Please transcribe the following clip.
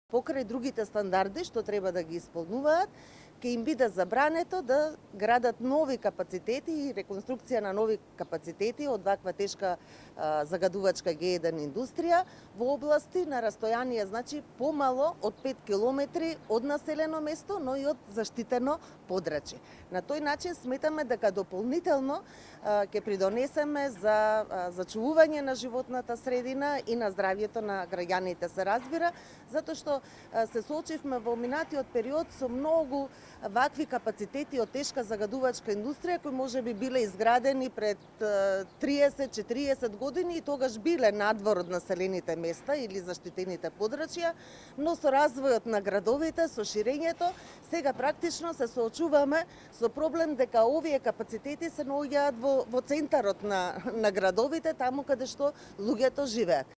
Покрај другите стандарди што треба да ги исполнуваат, ќе им биде забрането да градат нови капацитети и реконструкција на нови капацитети од ваква тешка загадувачка Г1 индустрија во области на растојание, значи помало од 5 километри од населено место, но и од заштитено подрачје. На тој начин сметаме дека дополнително ќе придонесеме за зачувување на животната средина и на здравјето на граѓаните, се разбира, затоа што се соочивме во минатиот период со многу вакви капацитети од тешка загадувачка индустрија кои можеби биле изградени пред 30-40 години и тогаш биле надвор од населените места или заштитените подрачја, но со развојот на градовите, со ширењето, сега практично се соочуваме со проблем дека овие капацитети се наоѓаат во центарот на градовите, таму каде што луѓето живеат.